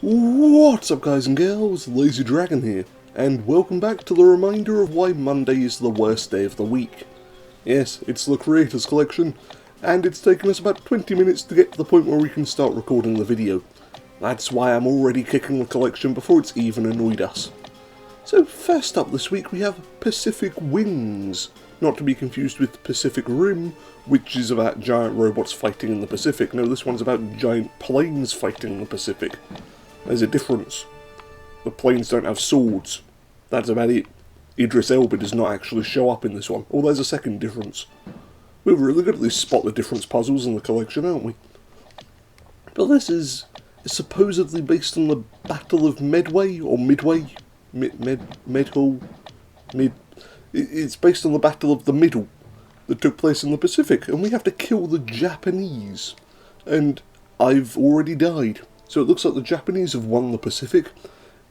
What's up guys and girls, Lazy Dragon here, and welcome back to the reminder of why Monday is the worst day of the week. Yes, it's the Creators Collection, and it's taken us about 20 minutes to get to the point where we can start recording the video. That's why I'm already kicking the collection before it's even annoyed us. So first up this week we have Pacific Wings, not to be confused with Pacific Rim, which is about giant robots fighting in the Pacific. No, this one's about giant planes fighting in the Pacific. There's a difference. The planes don't have swords. That's about it. Idris Elba does not actually show up in this one. Oh, there's a second difference. We're really good at these spot the difference puzzles in the collection, aren't we? But this is supposedly based on the Battle of Medway, or Midway? Medhall? It's based on the Battle of the Middle that took place in the Pacific, and we have to kill the Japanese. And I've already died. So it looks like the Japanese have won the Pacific.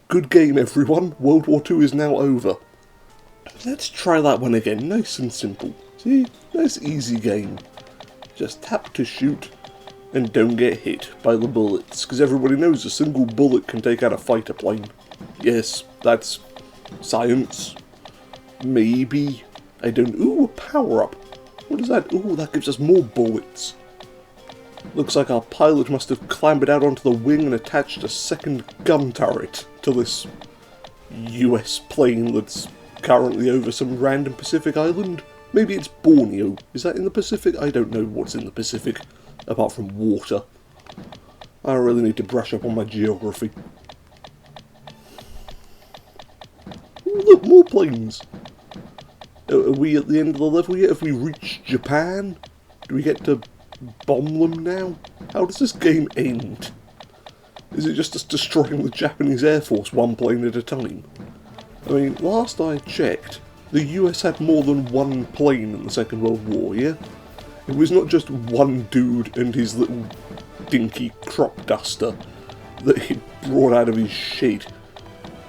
Good game, everyone. World War II is now over. Let's try that one again, nice and simple. See? Nice easy game. Just tap to shoot and don't get hit by the bullets, because everybody knows a single bullet can take out a fighter plane. Yes, that's science. Maybe. I don't... Ooh, a power-up. What is that? Ooh, that gives us more bullets. Looks like our pilot must have clambered out onto the wing and attached a second gun turret to this US plane that's currently over some random Pacific island. Maybe it's Borneo. Is that in the Pacific? I don't know what's in the Pacific, apart from water. I really need to brush up on my geography. Ooh, look, more planes! Are we at the end of the level yet? Have we reached Japan? Do we get to bomb them now? How does this game end? Is it just us destroying the Japanese Air Force one plane at a time? I mean, last I checked, the US had more than one plane in the Second World War, yeah? It was not just one dude and his little dinky crop duster that he brought out of his shed.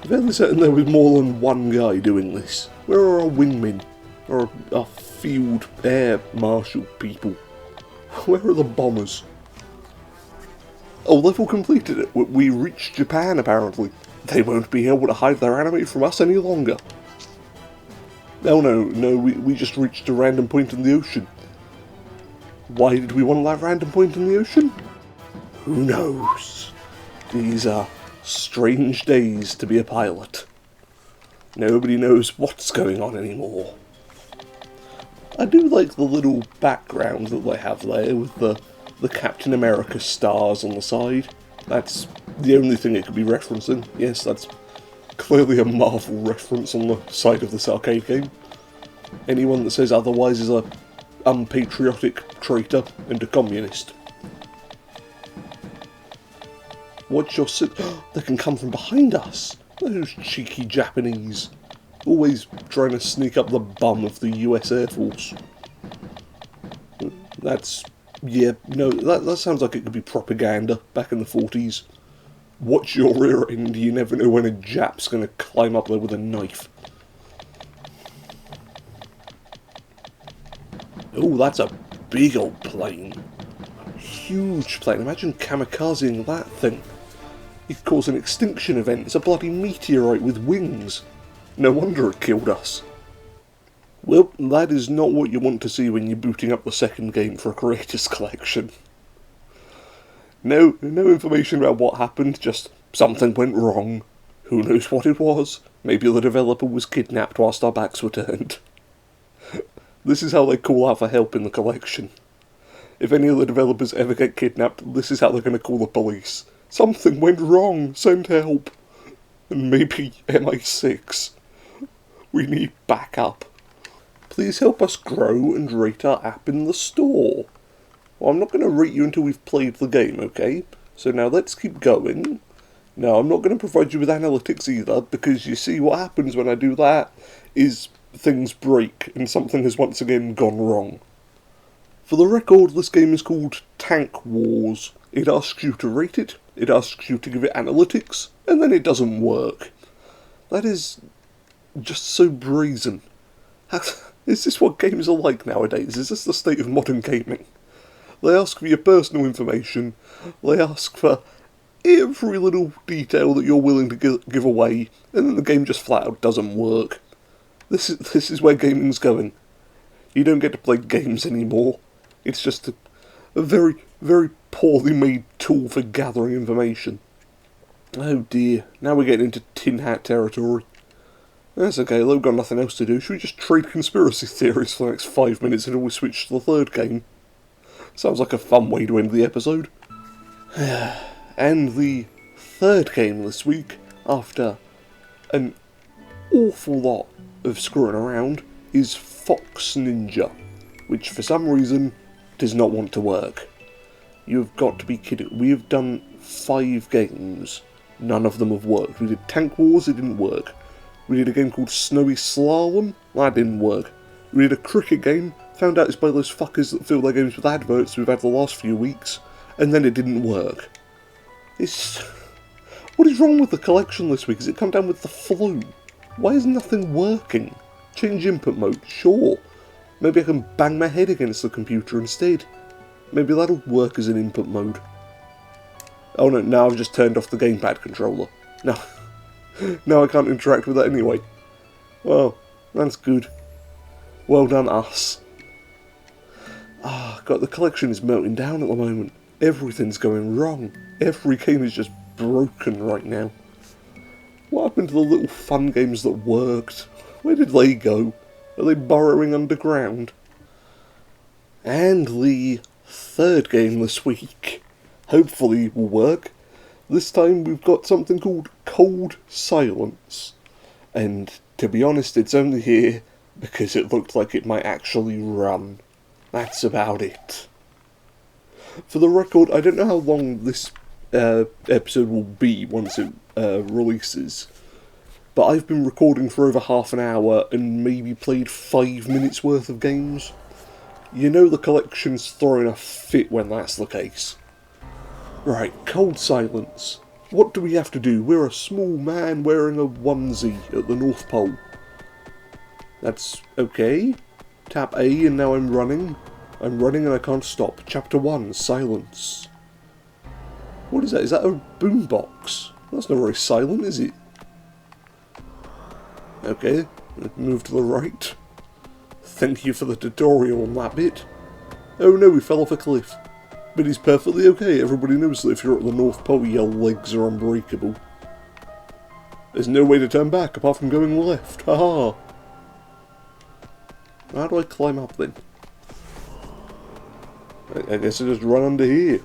I'm fairly certain there was more than one guy doing this. Where are our wingmen? Or our field air marshal people? Where are the bombers? Oh, level completed it. We reached Japan, apparently. They won't be able to hide their anime from us any longer. No, we just reached a random point in the ocean. Why did we want that random point in the ocean? Who knows? These are strange days to be a pilot. Nobody knows what's going on anymore. I do like the little background that they have there with the Captain America stars on the side. That's the only thing it could be referencing. Yes, that's clearly a Marvel reference on the side of this arcade game. Anyone that says otherwise is a unpatriotic traitor and a communist. Watch your they can come from behind us! Those cheeky Japanese. Always trying to sneak up the bum of the US Air Force. That's... yeah, no, that sounds like it could be propaganda back in the 40s. Watch your rear end, you never know when a Jap's gonna climb up there with a knife. Oh, that's a big old plane. Huge plane. Imagine kamikazing that thing. It could cause an extinction event. It's a bloody meteorite with wings. No wonder it killed us. Well, that is not what you want to see when you're booting up the second game for a Creators Collection. No information about what happened, just something went wrong. Who knows what it was? Maybe the developer was kidnapped whilst our backs were turned. This is how they call out for help in the collection. If any of the developers ever get kidnapped, this is how they're going to call the police. Something went wrong, send help. And maybe MI6. We need backup. Please help us grow and rate our app in the store. Well, I'm not going to rate you until we've played the game, okay? So now let's keep going. Now, I'm not going to provide you with analytics either, because you see what happens when I do that is things break and something has once again gone wrong. For the record, this game is called Tank Wars. It asks you to rate it, it asks you to give it analytics, and then it doesn't work. That is just so brazen. Is this what games are like nowadays? Is this the state of modern gaming? They ask for your personal information, they ask for every little detail that you're willing to give away, and then the game just flat out doesn't work. This is where gaming's going. You don't get to play games anymore. It's just a very, very poorly made tool for gathering information. Oh dear, now we're getting into tin hat territory. That's okay, we've got nothing else to do. Should we just trade conspiracy theories for the next 5 minutes until we switch to the third game? Sounds like a fun way to end the episode. And the third game this week, after an awful lot of screwing around, is Fox Ninja, which for some reason does not want to work. You've got to be kidding. We have done 5 games. None of them have worked. We did Tank Wars, it didn't work. We did a game called Snowy Slalom, that didn't work. We did a cricket game, found out it's by those fuckers that fill their games with adverts we've had the last few weeks, and then it didn't work. What is wrong with the collection this week? Has it come down with the flu? Why is nothing working? Change input mode, sure. Maybe I can bang my head against the computer instead. Maybe that'll work as an input mode. Oh no, now I've just turned off the gamepad controller. No. Now I can't interact with that anyway. Well, that's good. Well done, us. God, the collection is melting down at the moment. Everything's going wrong. Every game is just broken right now. What happened to the little fun games that worked? Where did they go? Are they burrowing underground? And the third game this week, hopefully will work. This time we've got something called Cold Silence. And to be honest, it's only here because it looked like it might actually run. That's about it. For the record, I don't know how long this episode will be once it releases, but I've been recording for over half an hour and maybe played 5 minutes worth of games. You know the collection's throwing a fit when that's the case. Right, Cold Silence. What do we have to do? We're a small man wearing a onesie at the North Pole. That's okay. Tap A and now I'm running. I'm running and I can't stop. Chapter 1, Silence. What is that? Is that a boombox? That's not very silent, is it? Okay, move to the right. Thank you for the tutorial on that bit. Oh no, we fell off a cliff. But he's perfectly okay. Everybody knows that if you're at the North Pole, your legs are unbreakable. There's no way to turn back apart from going left. Haha. How do I climb up then? I guess I just run under here.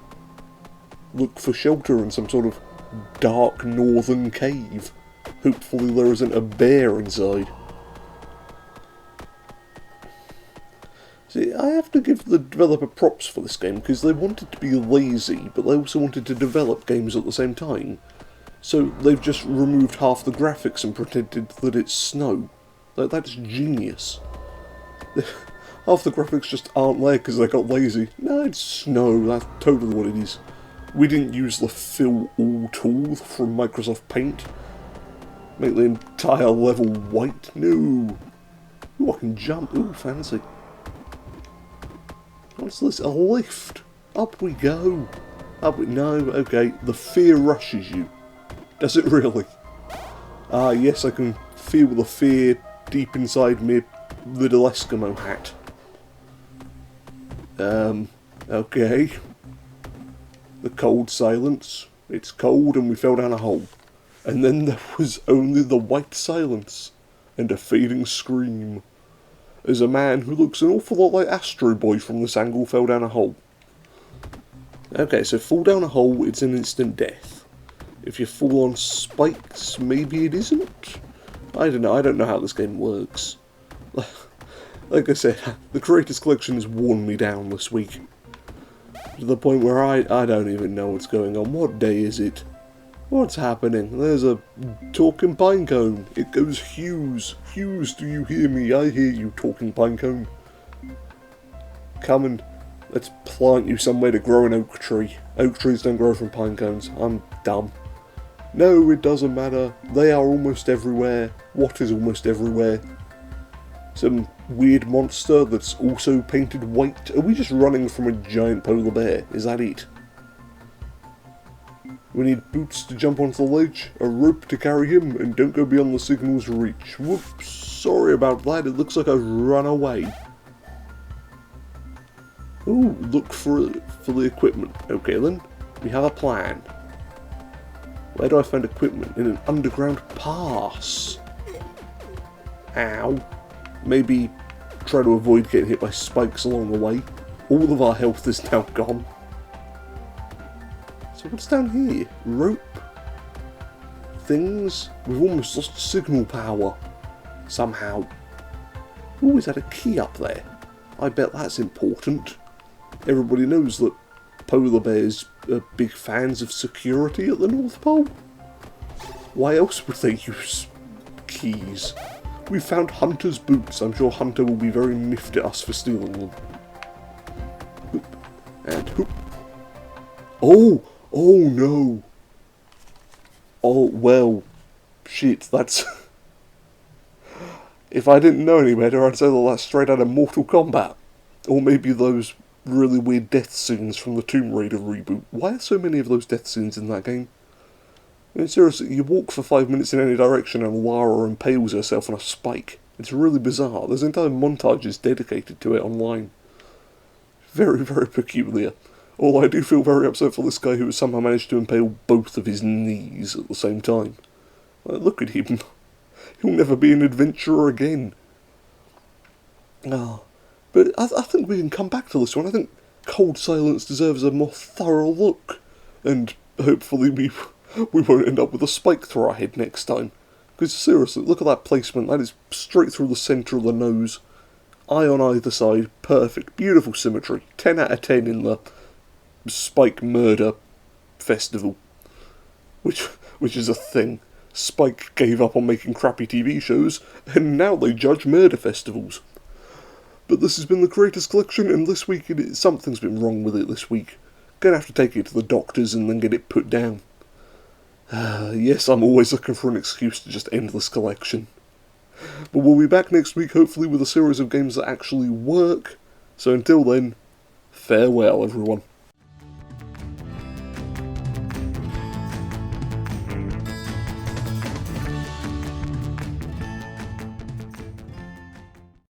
Look for shelter in some sort of dark northern cave. Hopefully there isn't a bear inside. See, I have to give the developer props for this game, because they wanted to be lazy, but they also wanted to develop games at the same time. So they've just removed half the graphics and pretended that it's snow. That's genius. Half the graphics just aren't there because they got lazy. No, it's snow, that's totally what it is. We didn't use the fill all tool from Microsoft Paint. Make the entire level white. No. Ooh, I can jump. Ooh, fancy. What's this? A lift. Up we go. Up we... No, okay. The fear rushes you. Does it really? Ah, yes, I can feel the fear deep inside me little Eskimo hat. Okay. The Cold Silence. It's cold and we fell down a hole. And then there was only the white silence and a fading scream as a man who looks an awful lot like Astro Boy from this angle fell down a hole. Okay, so fall down a hole, it's an instant death. If you fall on spikes, maybe it isn't? I don't know how this game works. Like I said, the Creators Collection has worn me down this week. To the point where I don't even know what's going on. What day is it? What's happening? There's a talking pinecone. It goes Hughes. Hughes, do you hear me? I hear you, talking pinecone. Come and let's plant you somewhere to grow an oak tree. Oak trees don't grow from pinecones. I'm dumb. No, it doesn't matter. They are almost everywhere. What is almost everywhere? Some weird monster that's also painted white. Are we just running from a giant polar bear? Is that it? We need Boots to jump onto the ledge, a rope to carry him, and don't go beyond the signal's reach. Whoops, sorry about that, it looks like I've run away. Ooh, look for the equipment. Okay then, we have a plan. Where do I find equipment? In an underground pass. Ow. Maybe try to avoid getting hit by spikes along the way. All of our health is now gone. So what's down here? Rope? Things? We've almost lost signal power. Somehow. Ooh, is that a key up there? I bet that's important. Everybody knows that polar bears are big fans of security at the North Pole. Why else would they use keys? We found Hunter's boots. I'm sure Hunter will be very miffed at us for stealing them. Hoop. And hoop. Oh! Oh no! Oh, well. Shit, that's... If I didn't know any better, I'd say that that's straight out of Mortal Kombat. Or maybe those really weird death scenes from the Tomb Raider reboot. Why are so many of those death scenes in that game? I mean, seriously, you walk for 5 minutes in any direction and Lara impales herself on a spike. It's really bizarre. There's entire montages dedicated to it online. Very, very peculiar. Although I do feel very upset for this guy who has somehow managed to impale both of his knees at the same time. Look at him. He'll never be an adventurer again. But I think we can come back to this one. I think Cold Silence deserves a more thorough look. And hopefully we won't end up with a spike through our head next time. Because seriously, look at that placement. That is straight through the centre of the nose. Eye on either side. Perfect. Beautiful symmetry. 10 out of 10 in the Spike Murder Festival. Which is a thing. Spike gave up on making crappy TV shows, and now they judge murder festivals. But this has been the Creators Collection, and this week something's been wrong with it this week. Gonna have to take it to the doctors and then get it put down. Yes, I'm always looking for an excuse to just end this collection. But we'll be back next week, hopefully with a series of games that actually work. So until then, farewell everyone.